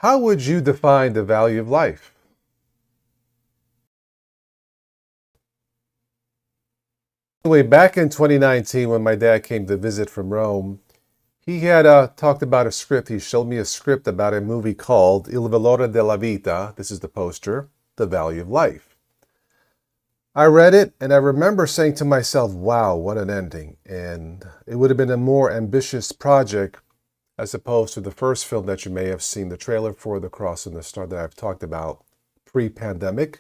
How would you define the value of life? Anyway, back in 2019, when my dad came to visit from Rome, he had talked about a script. He showed me a script about a movie called Il Valore della Vita. This is the poster, The Value of Life. I read it, and I remember saying to myself, wow, what an ending. And it would have been a more ambitious project as opposed to the first film that you may have seen, the trailer for The Cross and the Star that I've talked about pre-pandemic.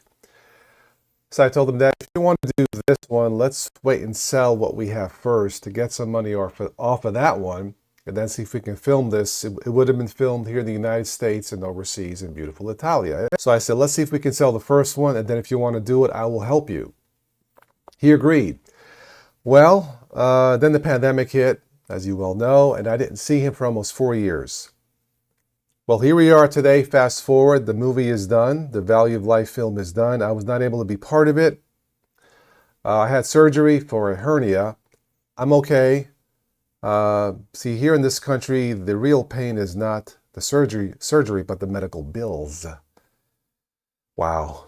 So I told him that if you want to do this one, let's wait and sell what we have first to get some money off of that one, and then see if we can film this. It would have been filmed here in the United States and overseas in beautiful Italia. So I said, let's see if we can sell the first one, and then if you want to do it, I will help you. He agreed. Well, then the pandemic hit, as you well know, and I didn't see him for almost 4 years. Well, here we are today. Fast forward, the movie is done. The Value of Life film is done. I was not able to be part of it. I had surgery for a hernia. I'm okay. See, here in this country, the real pain is not the surgery, but the medical bills. Wow.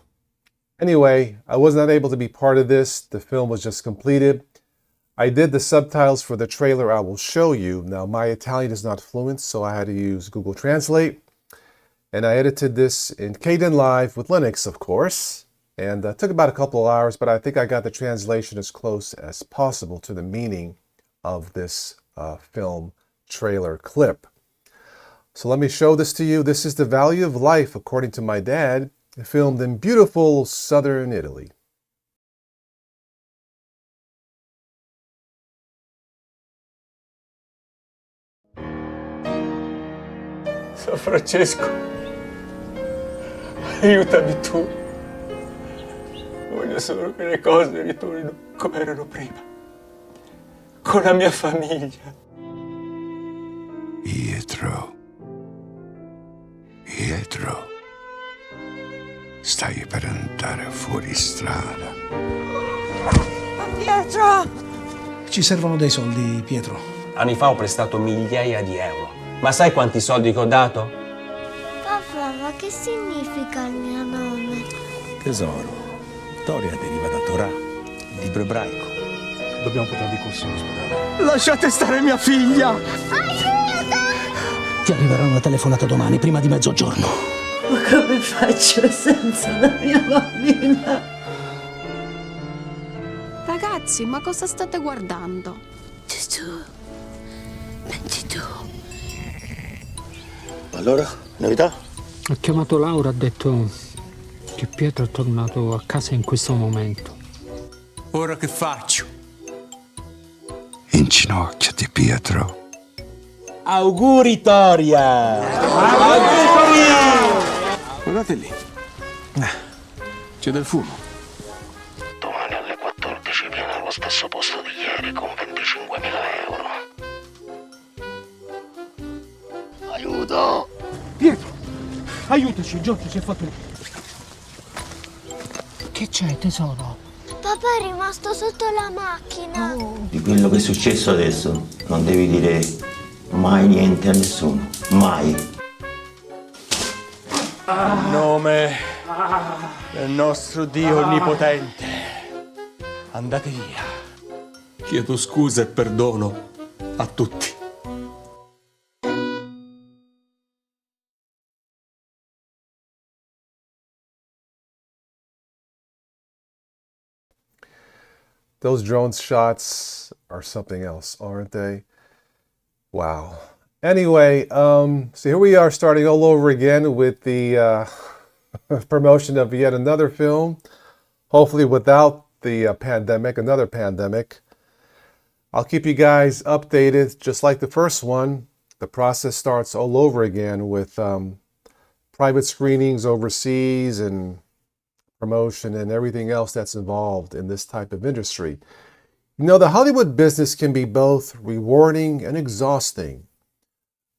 Anyway, I was not able to be part of this. The film was just completed. I did the subtitles for the trailer I will show you. Now, my Italian is not fluent, so I had to use Google Translate. And I edited this in Kdenlive with Linux, of course. And it took about a couple of hours, but I think I got the translation as close as possible to the meaning of this film trailer clip. So let me show this to you. This is The Value of Life, according to my dad, filmed in beautiful southern Italy. San Francesco, aiutami tu. Voglio solo che le cose ritornino come erano prima, con la mia famiglia. Pietro, stai per andare fuori strada. Pietro! Ci servono dei soldi, Pietro. Anni fa ho prestato migliaia di euro. Ma sai quanti soldi che ho dato? Papà, ma che significa il mio nome? Tesoro, Toria deriva da Torah, il libro ebraico. Dobbiamo portarli corso in ospedale. Lasciate stare mia figlia! Aiuto! Ti arriverà una telefonata domani, prima di mezzogiorno. Ma come faccio senza la mia bambina? Ragazzi, ma cosa state guardando? Gesù, pensi tu? Allora, novità? Ho chiamato Laura, ha detto che Pietro è tornato a casa in questo momento. Ora che faccio? Inginocchiati, Pietro. Auguri, Toria! Guardate lì. C'è del fumo. Domani alle 14 viene allo stesso posto di ieri con 25.000 euro. Aiuto! Pietro! Aiutaci, Giorgio si è fatto... Che c'è, tesoro? Papà è rimasto sotto la macchina. Di quello che è successo adesso non devi dire mai niente a nessuno. Mai. In nome del nostro Dio Onnipotente. Andate via. Chiedo scusa e perdono a tutti. Those drone shots are something else, aren't they? Wow. Anyway, so here we are starting all over again with the promotion of yet another film, hopefully without the pandemic, another pandemic. I'll keep you guys updated, just like the first one. The process starts all over again with private screenings overseas and promotion and everything else that's involved in this type of industry. You know, the Hollywood business can be both rewarding and exhausting.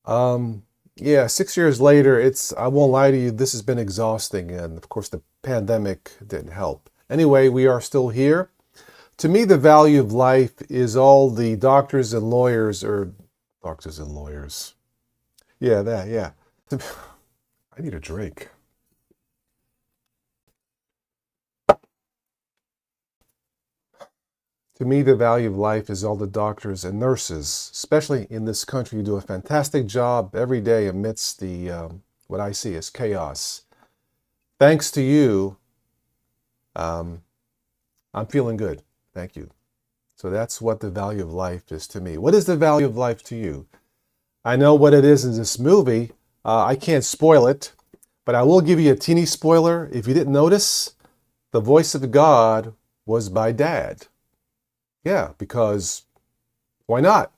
Yeah, 6 years later, I won't lie to you, this has been exhausting. And of course, the pandemic didn't help. Anyway, we are still here. To me, the value of life is all the doctors and lawyers, or doctors and lawyers. Yeah, that, yeah. I need a drink. To me, the value of life is all the doctors and nurses, especially in this country, who do a fantastic job every day amidst the what I see as chaos. Thanks to you, I'm feeling good. Thank you. So that's what the value of life is to me. What is the value of life to you? I know what it is in this movie. I can't spoil it, but I will give you a teeny spoiler. If you didn't notice, the voice of God was by Dad. Yeah, because why not?